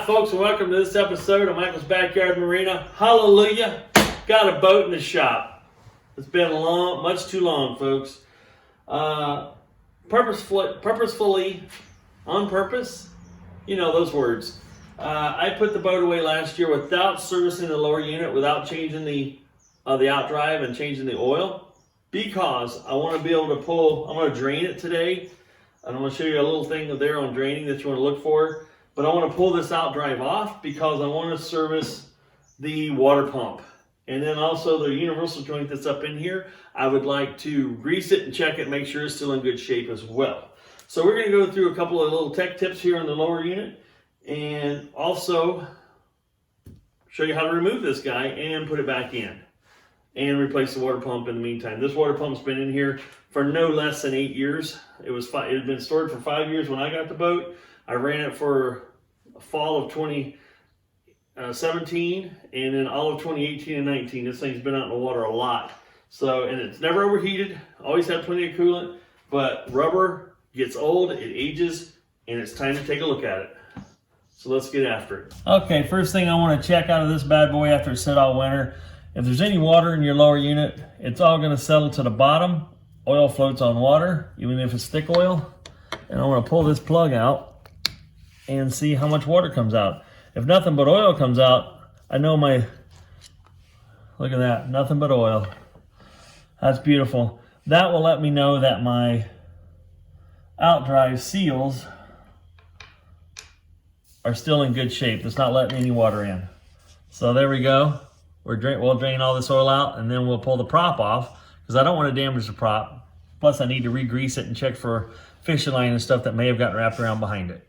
Hi folks, and welcome to this episode of Michael's Backyard Marina. Hallelujah! Got a boat in the shop. It's been much too long, folks. Purposefully, on purpose, you know those words. I put the boat away last year without servicing the lower unit, without changing the Outdrive and changing the oil, because I want to be able to pull. I'm going to drain it today, and I'm going to show you a little thing there on draining that you want to look for. But I want to pull this Outdrive off because I want to service the water pump. And then also the universal joint that's up in here, I would like to grease it and check it, make sure it's still in good shape as well. So we're going to go through a couple of little tech tips here on the lower unit, and also show you how to remove this guy and put it back in and replace the water pump in the meantime. This water pump's been in here for no less than 8 years. It had been stored for 5 years when I got the boat. I ran it for fall of 2017 and then all of 2018 and 19. This thing's been out in the water a lot. So, and it's never overheated, always had plenty of coolant, but rubber gets old, it ages, and it's time to take a look at it. So let's get after it. Okay, first thing I want to check out of this bad boy after it's set all winter, if there's any water in your lower unit, it's all going to settle to the bottom. Oil floats on water, even if it's thick oil. And I want to pull this plug out and see how much water comes out. If nothing but oil comes out, I know look at that, nothing but oil. That's beautiful. That will let me know that my Outdrive seals are still in good shape. It's not letting any water in. So there we go. We'll drain all this oil out, and then we'll pull the prop off because I don't want to damage the prop. Plus I need to re-grease it and check for fishing line and stuff that may have gotten wrapped around behind it.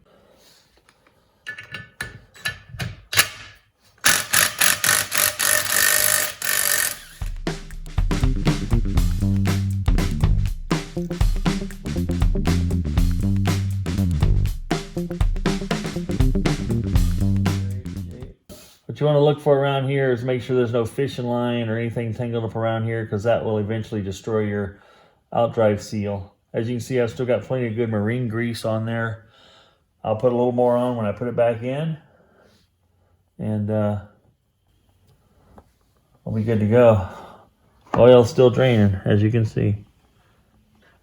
What you want to look for around here is make sure there's no fishing line or anything tangled up around here, because that will eventually destroy your Outdrive seal. As you can see, I've still got plenty of good marine grease on there. I'll put a little more on when I put it back in, and I'll be good to go. Oil's still draining, as you can see.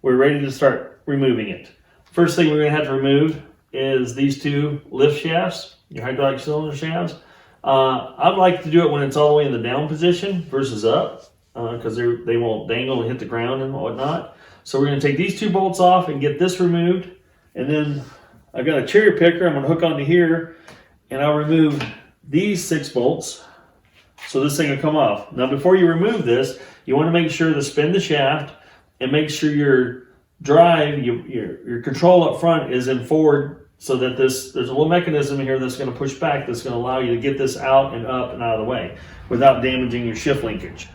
We're ready to start removing it. First thing we're going to have to remove is these two lift shafts, your hydraulic cylinder shafts. I'd like to do it when it's all the way in the down position versus up, because they won't dangle and hit the ground and whatnot. So we're going to take these two bolts off and get this removed. And then I've got a cherry picker I'm going to hook onto here, and I'll remove these 6 bolts so this thing will come off. Now before you remove this, you want to make sure to spin the shaft and make sure your drive, your control up front is in forward, so that there's a little mechanism here that's going to push back, that's going to allow you to get this out and up and out of the way without damaging your shift linkage.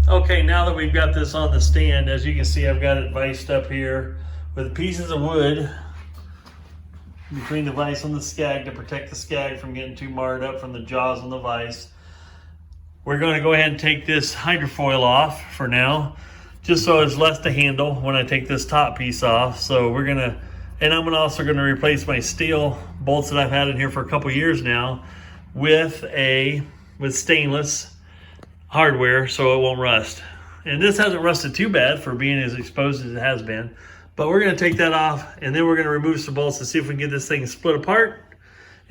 Okay, now that we've got this on the stand, as you can see, I've got it viced up here with pieces of wood between the vise and the skag to protect the skag from getting too marred up from the jaws on the vise. We're going to go ahead and take this hydrofoil off for now, just so it's less to handle when I take this top piece off. So I'm also going to replace my steel bolts that I've had in here for a couple years now with stainless hardware, so it won't rust. And this hasn't rusted too bad for being as exposed as it has been, but we're going to take that off, and then we're going to remove some bolts to see if we can get this thing split apart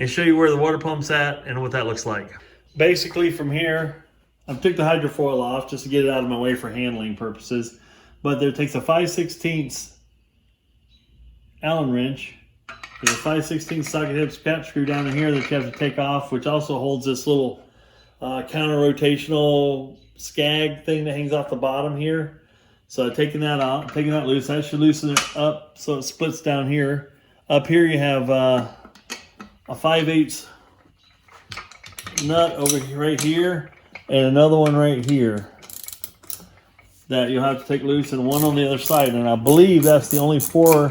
and show you where the water pump's at and what that looks like. Basically from here, I took the hydrofoil off just to get it out of my way for handling purposes, but there takes a 5/16 Allen wrench. There's a 5/16 socket hip cap screw down in here that you have to take off, which also holds this little counter-rotational skag thing that hangs off the bottom here. So taking that out, taking that loose, that should loosen it up so it splits down here. Up here you have a 5/8 nut over right here, and another one right here that you'll have to take loose, and one on the other side. And I believe that's the only 4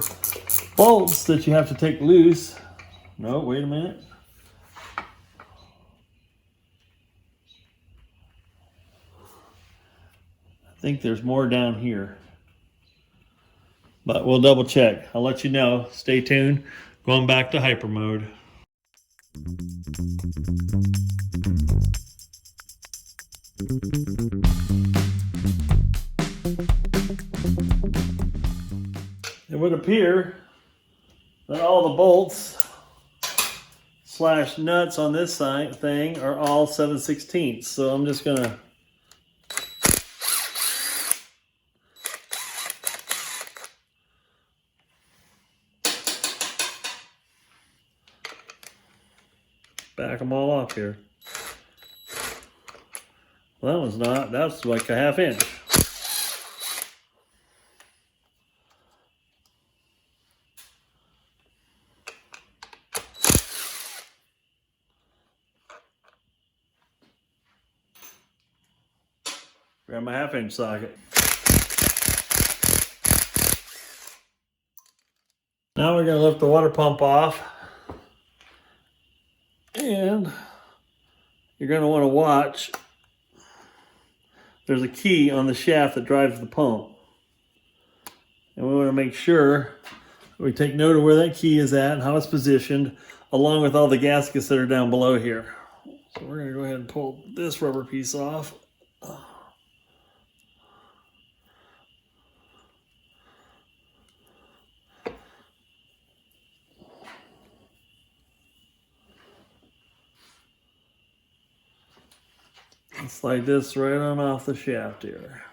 bolts that you have to take loose. No, wait a minute. I think there's more down here, but we'll double check. I'll let you know. Stay tuned. Going back to hyper mode. It would appear that all the bolts / nuts on this side thing are all 7/16. So I'm just gonna back them all off here. Well, that one's not. That's like a 1/2 inch. Grab my 1/2 inch socket. Now we're going to lift the water pump off. And you're going to want to watch. There's a key on the shaft that drives the pump. And we want to make sure we take note of where that key is at and how it's positioned, along with all the gaskets that are down below here. So we're going to go ahead and pull this rubber piece off. And slide this right on off the shaft here.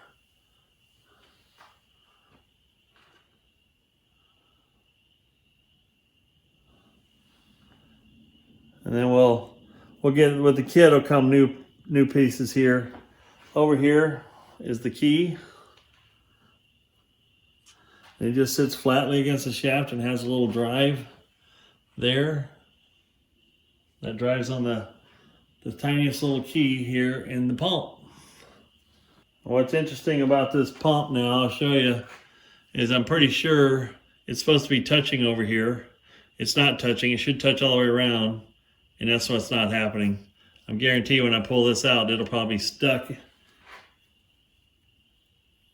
And then we'll get with the kit will come new pieces here. Over here is the key. It just sits flatly against the shaft and has a little drive there that drives on the tiniest little key here in the pump. What's interesting about this pump now, I'll show you, is I'm pretty sure it's supposed to be touching over here. It's not touching. It should touch all the way around, and that's what's not happening. I'm guaranteed when I pull this out, it'll probably be stuck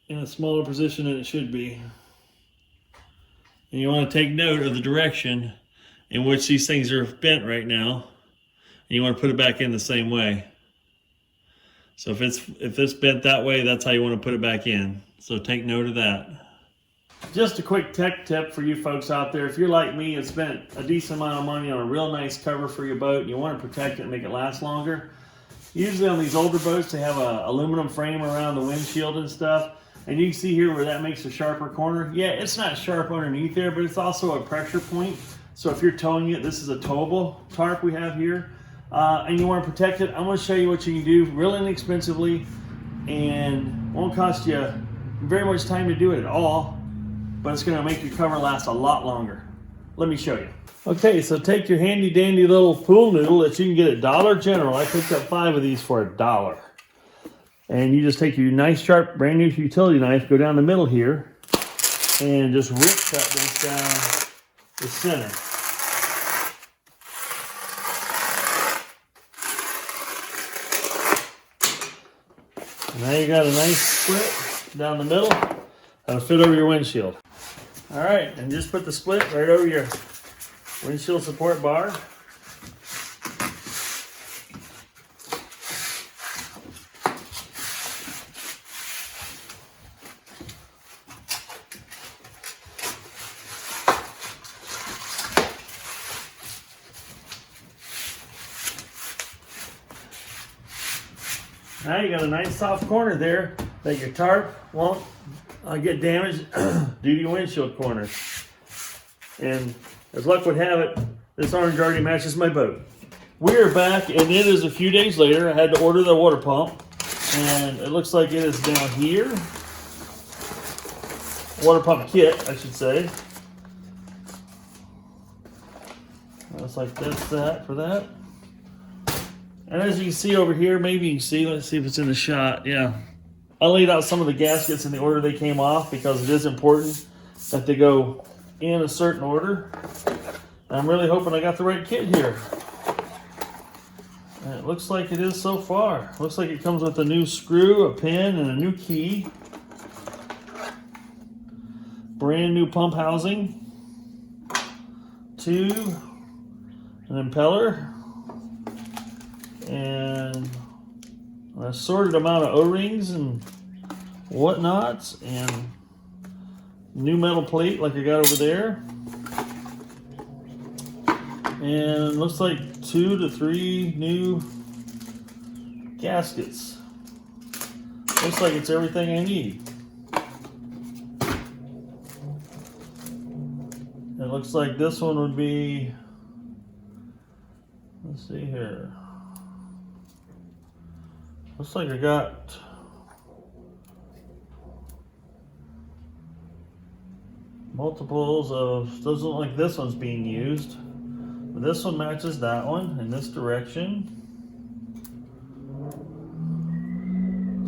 in a smaller position than it should be. And you want to take note of the direction in which these things are bent right now. And you want to put it back in the same way. So if it's bent that way, that's how you want to put it back in. So take note of that. Just a quick tech tip for you folks out there. If you're like me and spent a decent amount of money on a real nice cover for your boat and you want to protect it and make it last longer, usually on these older boats they have an aluminum frame around the windshield and stuff. And you can see here where that makes a sharper corner. Yeah, it's not sharp underneath there, but it's also a pressure point. So if you're towing it, this is a towable tarp we have here. And you want to protect it, I'm going to show you what you can do really inexpensively and won't cost you very much time to do it at all, but it's going to make your cover last a lot longer. Let me show you. Okay, so take your handy dandy little pool noodle that you can get at Dollar General. I picked up 5 of these for $1. And you just take your nice sharp brand new utility knife, go down the middle here, and just rip cut this down the center. Now you got a nice split down the middle that'll fit over your windshield. All right, and just put the split right over your windshield support bar. Now you got a nice soft corner there that your tarp won't get damaged due to your windshield corners. And as luck would have it, this orange already matches my boat. We're back, and it is a few days later. I had to order the water pump, and it looks like it is down here. Water pump kit, I should say. Looks like that's that for that. And as you can see over here, maybe you can see, let's see if it's in the shot. Yeah. I laid out some of the gaskets in the order they came off because it is important that they go in a certain order. And I'm really hoping I got the right kit here. And it looks like it is so far. Looks like it comes with a new screw, a pin, and a new key. Brand new pump housing. Tube. An impeller. And an assorted amount of O-rings and whatnots. And new metal plate like I got over there. And looks like 2 to 3 new gaskets. Looks like it's everything I need. It looks like this one would be, let's see here. Looks like I got multiples of, doesn't look like this one's being used. But this one matches that one in this direction.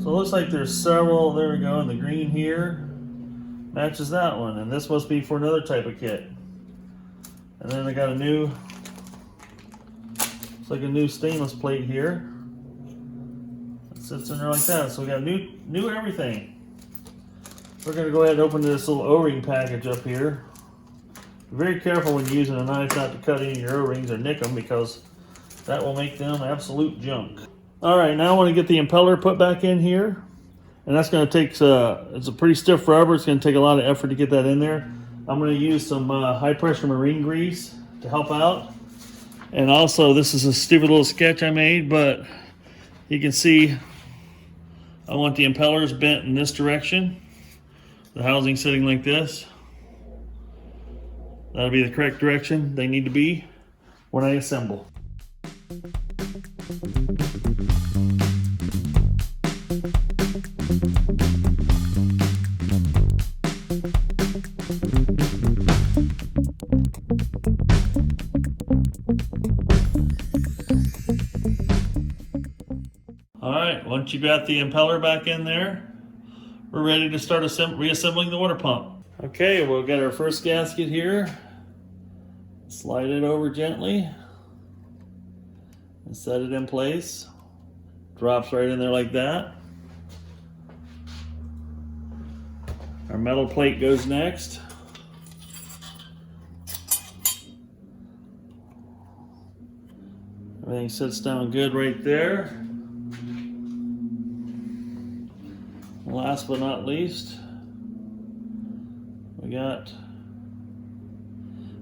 So it looks like there's several, there we go, and the green here matches that one. And this must be for another type of kit. And then I got a new, it's like a new stainless plate here. It sits in there like that. So we got new everything. We're gonna go ahead and open this little O-ring package up here. Be very careful when you're using a knife not to cut any of your O-rings or nick them because that will make them absolute junk. All right, now I want to get the impeller put back in here. And that's gonna take, it's a pretty stiff rubber. It's gonna take a lot of effort to get that in there. I'm gonna use some high pressure marine grease to help out. And also, this is a stupid little sketch I made, but you can see I want the impellers bent in this direction. The housing sitting like this. That'll be the correct direction they need to be when I assemble. All right, once you got the impeller back in there, we're ready to start reassembling the water pump. Okay, we'll get our first gasket here. Slide it over gently and set it in place. Drops right in there like that. Our metal plate goes next. Everything sits down good right there. Last but not least, we got,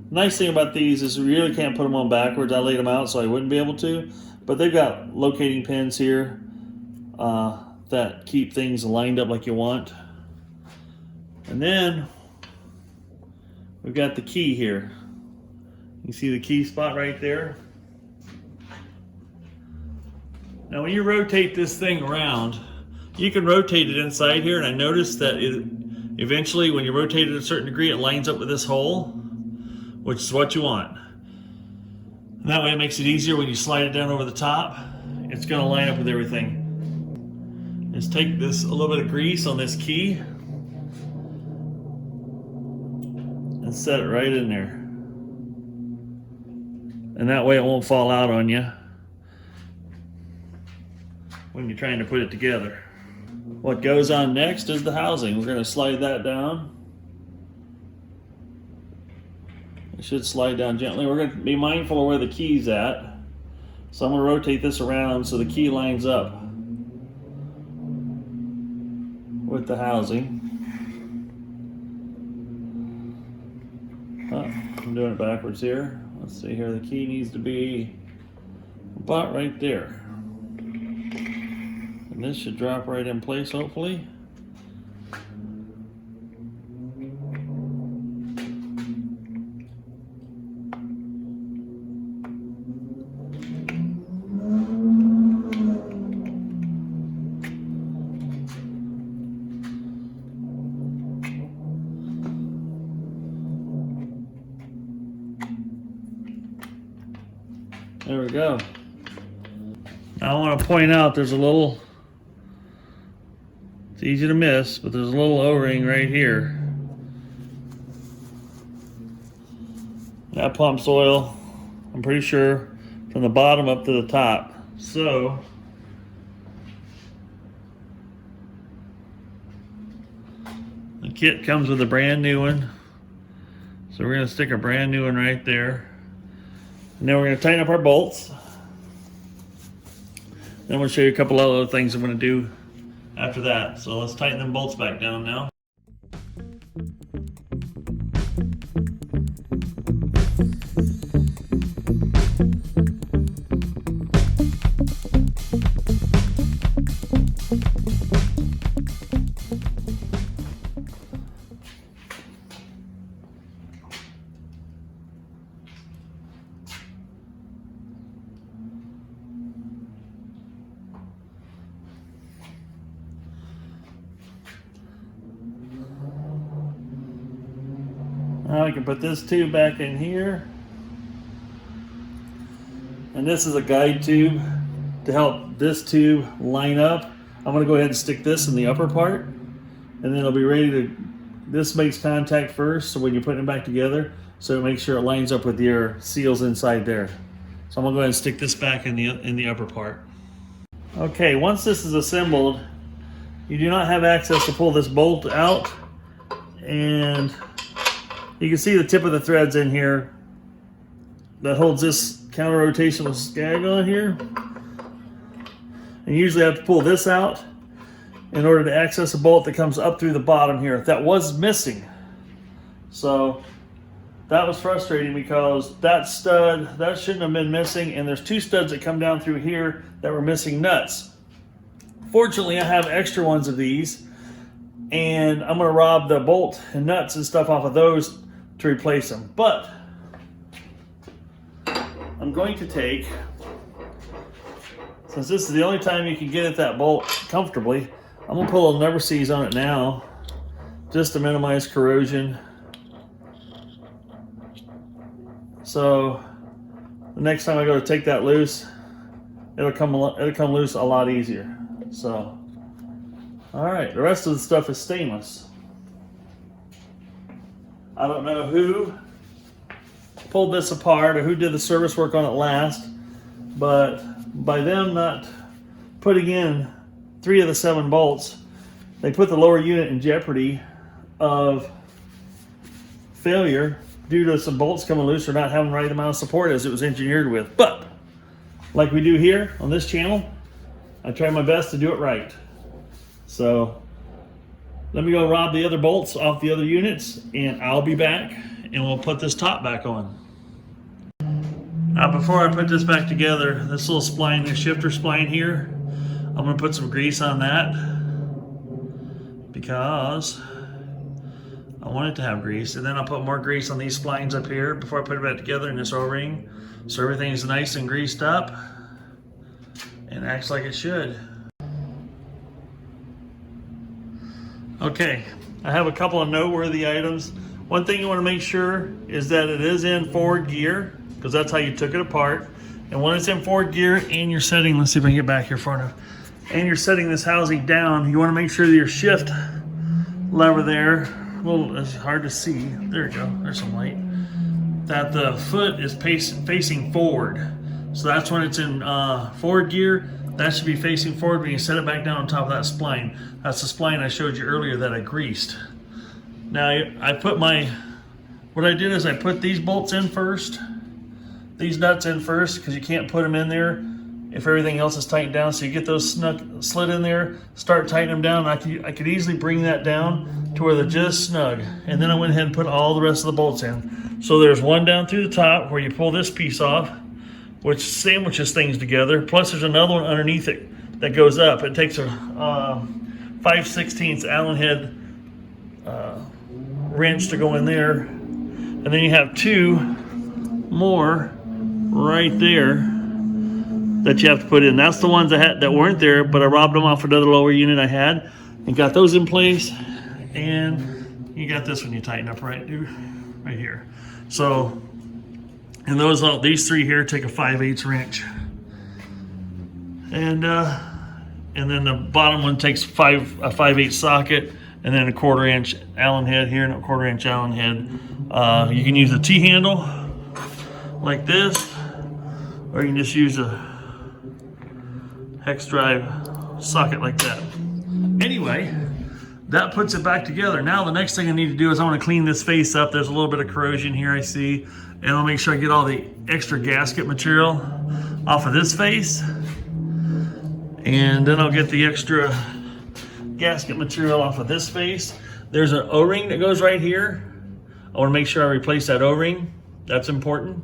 nice thing about these is we really can't put them on backwards. I laid them out so I wouldn't be able to, but they've got locating pins here that keep things lined up like you want. And then we've got the key here. You see the key spot right there? Now when you rotate this thing around, you can rotate it inside here, and I noticed that it eventually, when you rotate it a certain degree, it lines up with this hole, which is what you want. And that way it makes it easier when you slide it down over the top. It's going to line up with everything. Just take this, a little bit of grease on this key and set it right in there. And that way it won't fall out on you when you're trying to put it together. What goes on next is the housing. We're going to slide that down. It should slide down gently. We're going to be mindful of where the key's at. So I'm going to rotate this around so the key lines up with the housing. Oh, I'm doing it backwards here. Let's see here. The key needs to be about right there. And this should drop right in place, hopefully. There we go. Now I want to point out there's a little, it's easy to miss, but there's a little O-ring right here. That pumps oil, I'm pretty sure, from the bottom up to the top. So the kit comes with a brand new one. So we're going to stick a brand new one right there. And then we're going to tighten up our bolts. Then we'll show you a couple other things I'm going to do after that. So let's tighten them bolts back down now. Now I can put this tube back in here. And this is a guide tube to help this tube line up. I'm going to go ahead and stick this in the upper part. And then it'll be ready to, this makes contact first, so when you're putting it back together, so it makes sure it lines up with your seals inside there. So I'm going to go ahead and stick this back in the upper part. Okay, once this is assembled, you do not have access to pull this bolt out. And you can see the tip of the threads in here that holds this counter rotational scag on here. And you usually have to pull this out in order to access a bolt that comes up through the bottom here. That was missing. So that was frustrating because that stud, that shouldn't have been missing, and there's two studs that come down through here that were missing nuts. Fortunately, I have extra ones of these, and I'm gonna rob the bolt and nuts and stuff off of those to replace them. But I'm going to take, since this is the only time you can get at that bolt comfortably, I'm gonna put a little number C's on it now, just to minimize corrosion. So the next time I go to take that loose, it'll come loose a lot easier. So, all right, the rest of the stuff is stainless. I don't know who pulled this apart or who did the service work on it last, but by them not putting in 3 of the 7 bolts, they put the lower unit in jeopardy of failure due to some bolts coming loose or not having the right amount of support as it was engineered with. But like we do here on this channel, I try my best to do it right. So let me go rob the other bolts off the other units, and I'll be back and we'll put this top back on. Now before I put this back together, this little spline, this shifter spline here, I'm going to put some grease on that because I want it to have grease. And then I'll put more grease on these splines up here before I put it back together in this O-ring, so everything's nice and greased up and acts like it should. Okay, I have a couple of noteworthy items. One thing you want to make sure is that it is in forward gear, because that's how you took it apart. And when it's in forward gear and you're setting, let's see if I can get back here far enough, and you're setting this housing down, you want to make sure that your shift lever there, well, it's hard to see, there you go, there's some light, that the foot is facing forward. So that's when it's in forward gear. That should be facing forward when you set it back down on top of that spline. That's the spline I showed you earlier that I greased. Now I put what I did is I put these bolts in first, these nuts in first, because you can't put them in there if everything else is tightened down. So you get those slid in there, start tightening them down. I could easily bring that down to where they're just snug. And then I went ahead and put all the rest of the bolts in. So there's one down through the top where you pull this piece off, which sandwiches things together. Plus there's another one underneath it that goes up. It takes a 5/16 Allen head wrench to go in there. And then you have 2 more right there that you have to put in. That's the ones that weren't there, but I robbed them off another lower unit I had and got those in place. And you got this one you tighten up right here. So, and And these three here take a 5/8 wrench. And then the bottom one takes a 5/8 socket, and then a 1/4 inch Allen head here and a 1/4 inch Allen head. You can use a T-handle like this, or you can just use a hex drive socket like that. Anyway, that puts it back together. Now the next thing I need to do is I want to clean this face up. There's a little bit of corrosion here I see, and I'll make sure I get all the extra gasket material off of this face, and then I'll get the extra gasket material off of this face. There's an O-ring that goes right here. I want to make sure I replace that O-ring. That's important.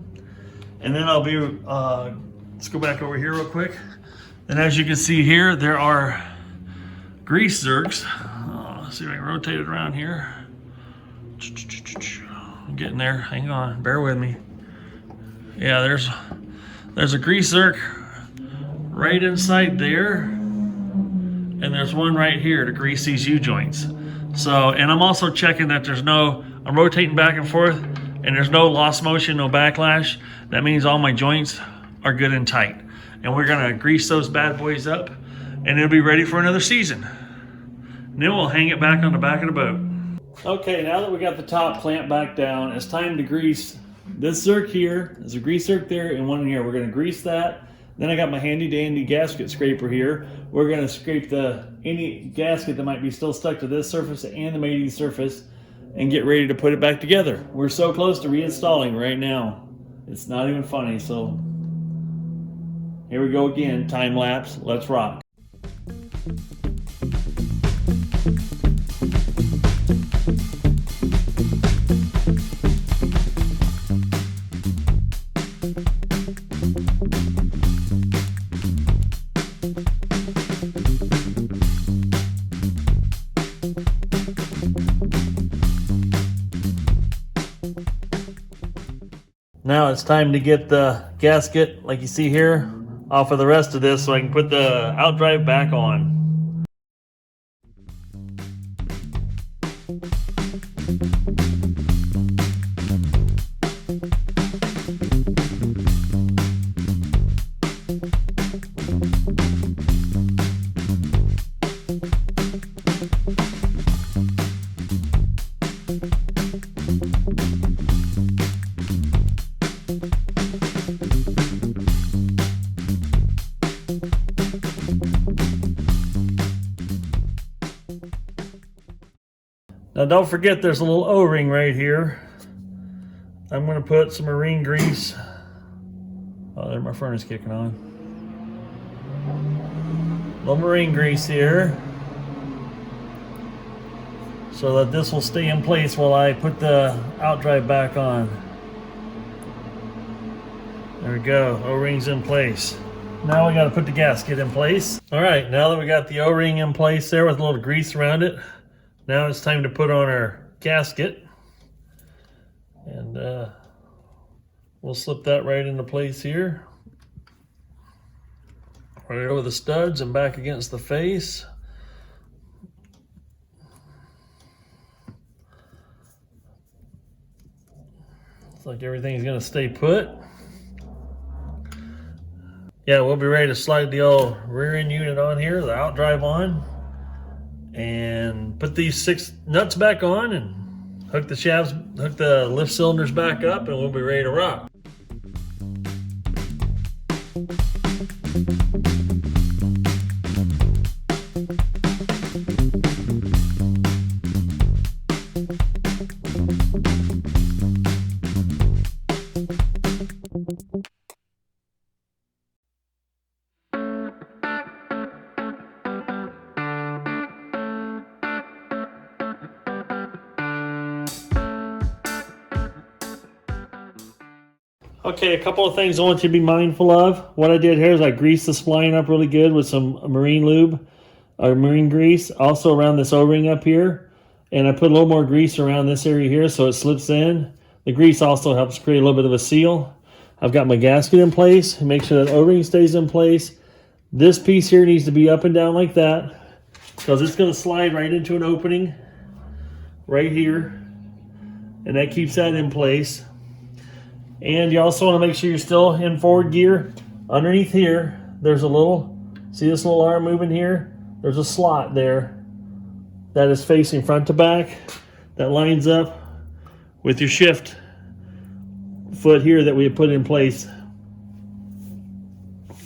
And then I'll be, let's go back over here real quick. And as you can see here, there are grease zerks. Let's see if I can rotate it around here. I'm getting there, hang on, bear with me. Yeah, there's a grease zerk right inside there. And there's one right here to grease these U-joints. So, and I'm also checking that I'm rotating back and forth, and there's no lost motion, no backlash. That means all my joints are good and tight. And we're gonna grease those bad boys up, and it'll be ready for another season. And then we'll hang it back on the back of the boat. Okay, now that we got the top clamped back down, it's time to grease this zerk here. There's a grease zerk there and one in here. We're gonna grease that. Then I got my handy dandy gasket scraper here. We're gonna scrape any gasket that might be still stuck to this surface and the mating surface and get ready to put it back together. We're so close to reinstalling right now. It's not even funny, so here we go again, time lapse, let's rock. Now it's time to get the gasket, like you see here, off of the rest of this so I can put the Outdrive back on. Now don't forget there's a little O-ring right here. I'm going to put some marine grease. Oh, there my furnace kicking on. A little marine grease here, so that this will stay in place while I put the Outdrive back on. There we go, O-ring's in place. Now we got to put the gasket in place. All right, now that we got the O-ring in place there with a little grease around it, now it's time to put on our gasket, and we'll slip that right into place here. Right over the studs and back against the face. Looks like everything's gonna stay put. Yeah, we'll be ready to slide the old rear end unit on here, the Outdrive on, and put these 6 nuts back on and hook the lift cylinders back up, and we'll be ready to rock. Okay, a couple of things I want you to be mindful of. What I did here is I greased the spline up really good with some marine lube, or marine grease, also around this O-ring up here. And I put a little more grease around this area here so it slips in. The grease also helps create a little bit of a seal. I've got my gasket in place, make sure that O-ring stays in place. This piece here needs to be up and down like that, because it's going to slide right into an opening right here, and that keeps that in place. And you also want to make sure you're still in forward gear. Underneath here, there's a little, see this little arm moving here? There's a slot there that is facing front to back that lines up with your shift foot here that we have put in place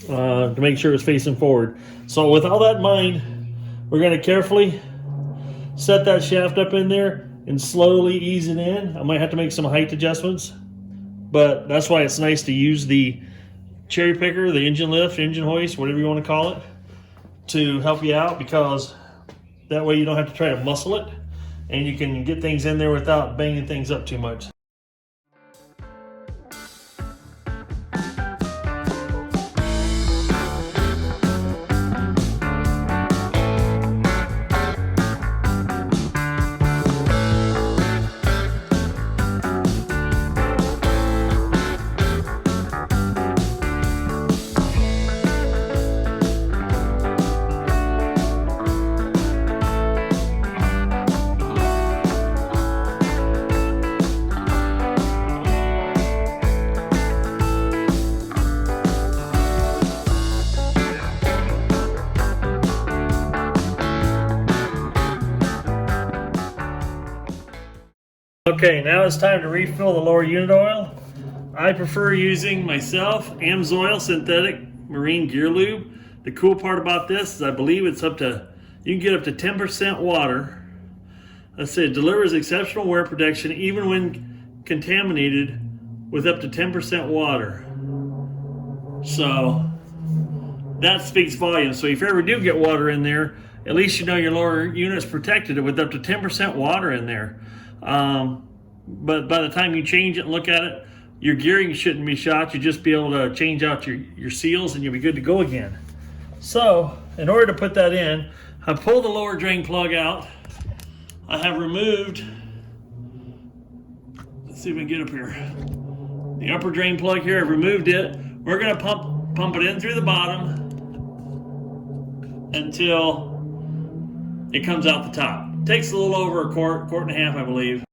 to make sure it's facing forward. So with all that in mind, we're going to carefully set that shaft up in there and slowly ease it in. I might have to make some height adjustments, but that's why it's nice to use the cherry picker, the engine lift, engine hoist, whatever you want to call it, to help you out, because that way you don't have to try to muscle it and you can get things in there without banging things up too much. Okay, now it's time to refill the lower unit oil. I prefer using myself AMSOIL synthetic marine gear lube. The cool part about this is I believe it's up to, you can get up to 10% water. Let's say it delivers exceptional wear protection even when contaminated with up to 10% water. So that speaks volumes. So if you ever do get water in there, at least you know your lower unit's protected with up to 10% water in there. But by the time you change it and look at it, your gearing shouldn't be shot. You just be able to change out your seals and you'll be good to go again. So in order to put that in, I pulled the lower drain plug out. I have removed, let's see if we can get up here, the upper drain plug here. I've removed it. We're going to pump it in through the bottom until it comes out the top. It takes a little over a quart and a half, I believe.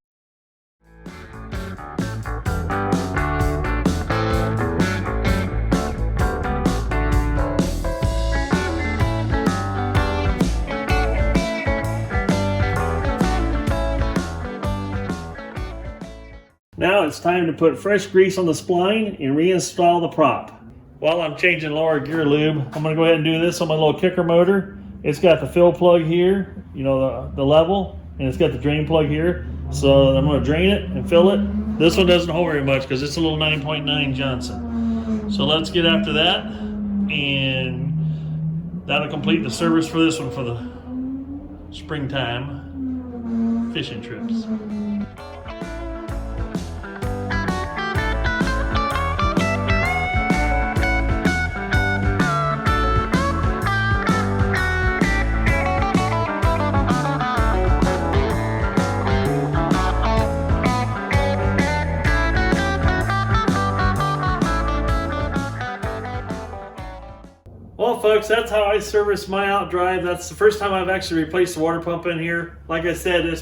Now it's time to put fresh grease on the spline and reinstall the prop. While I'm changing lower gear lube, I'm going to go ahead and do this on my little kicker motor. It's got the fill plug here, you know, the level, and it's got the drain plug here. So I'm going to drain it and fill it. This one doesn't hold very much because it's a little 9.9 Johnson. So let's get after that, and that'll complete the service for this one for the springtime fishing trips. Well, folks, that's how I service my Outdrive. That's the first time I've actually replaced the water pump in here. Like I said, it was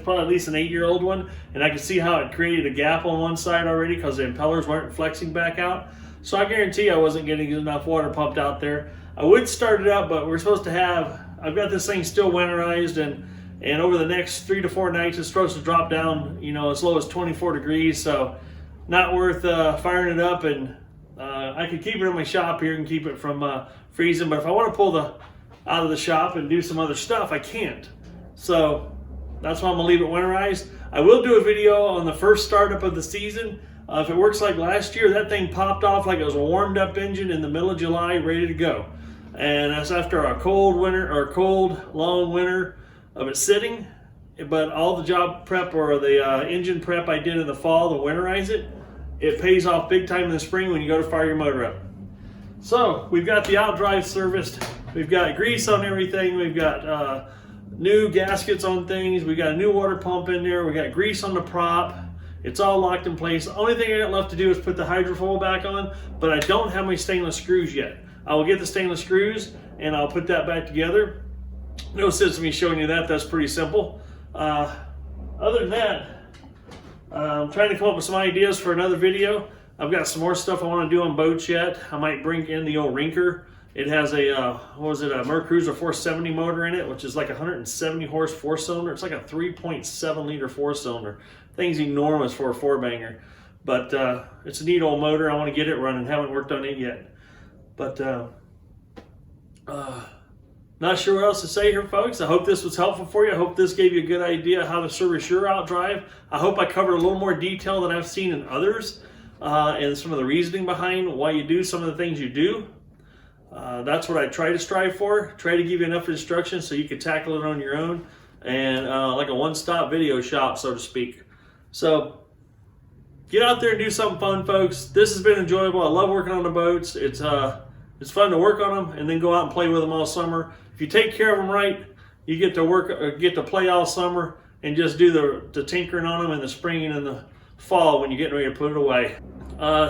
probably at least an 8-year-old one, and I could see how it created a gap on one side already because the impellers weren't flexing back out. So I guarantee I wasn't getting enough water pumped out there. I would start it up, but we're supposed to have, I've got this thing still winterized, and over the next 3 to 4 nights, it's supposed to drop down, you know, as low as 24 degrees. So not worth firing it up, and I could keep it in my shop here and keep it from freezing, but if I want to pull out of the shop and do some other stuff, I can't. So that's why I'm gonna leave it winterized. I will do a video on the first startup of the season. If it works like last year, that thing popped off like it was a warmed up engine in the middle of July, ready to go. And that's after a cold winter, or cold long winter of it sitting. But all the job prep or the engine prep I did in the fall to winterize it, it pays off big time in the spring when you go to fire your motor up. So we've got the Outdrive serviced. We've got grease on everything. We've got new gaskets on things. We got a new water pump in there. We got grease on the prop. It's all locked in place. The only thing I got left to do is put the hydrofoil back on, but I don't have my stainless screws yet. I will get the stainless screws and I'll put that back together. No sense in me showing you that. That's pretty simple. Other than that, I'm trying to come up with some ideas for another video. I've got some more stuff I want to do on boats yet. I might bring in the old Rinker. It has a, a Mercruiser 470 motor in it, which is like 170 horse four-cylinder. It's like a 3.7 liter four-cylinder. Thing's enormous for a four-banger. But it's a neat old motor. I want to get it running. Haven't worked on it yet. But not sure what else to say here, folks. I hope this was helpful for you. I hope this gave you a good idea how to service your Outdrive. I hope I covered a little more detail than I've seen in others, and some of the reasoning behind why you do some of the things you do. That's what I try to strive for. Try to give you enough instructions so you can tackle it on your own, and like a one-stop video shop, so to speak. So get out there and do something fun, folks. This has been enjoyable. I love working on the boats. It's fun to work on them and then go out and play with them all summer. If you take care of them right, you get to play all summer and just do the tinkering on them in the spring and in the fall when you're getting ready to put it away.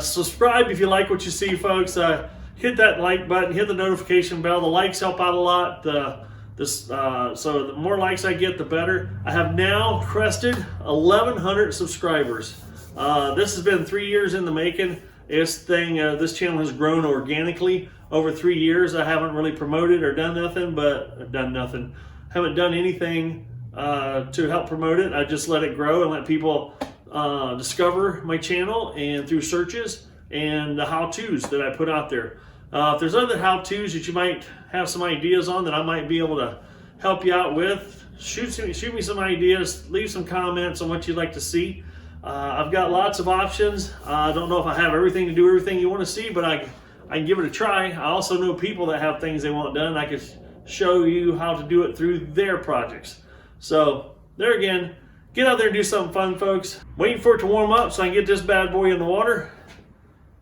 Subscribe if you like what you see, folks. Hit that like button, hit the notification bell. The likes help out a lot. So the more likes I get, the better. I have now crested 1,100 subscribers. This has been 3 years in the making. This channel has grown organically over 3 years. I haven't really promoted or done nothing, haven't done anything to help promote it. I just let it grow and let people discover my channel, and through searches and the how-tos that I put out there. If there's other how-tos that you might have some ideas on that I might be able to help you out with, shoot me some ideas, leave some comments on what you'd like to see. I've got lots of options. I don't know if I have everything to do everything you want to see, but I can give it a try. I also know people that have things they want done. I could show you how to do it through their projects. So there again, get out there and do something fun, folks. Waiting for it to warm up so I can get this bad boy in the water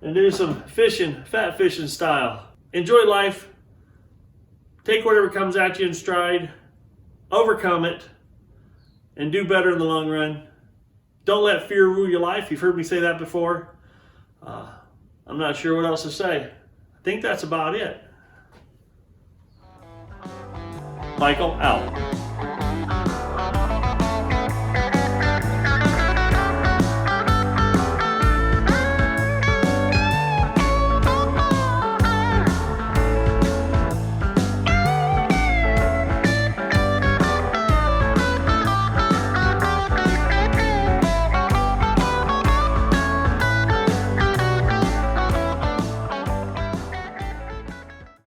and do some fishing, fat fishing style. Enjoy life. Take whatever comes at you in stride. Overcome it. And do better in the long run. Don't let fear rule your life. You've heard me say that before. I'm not sure what else to say. I think that's about it. Michael, out.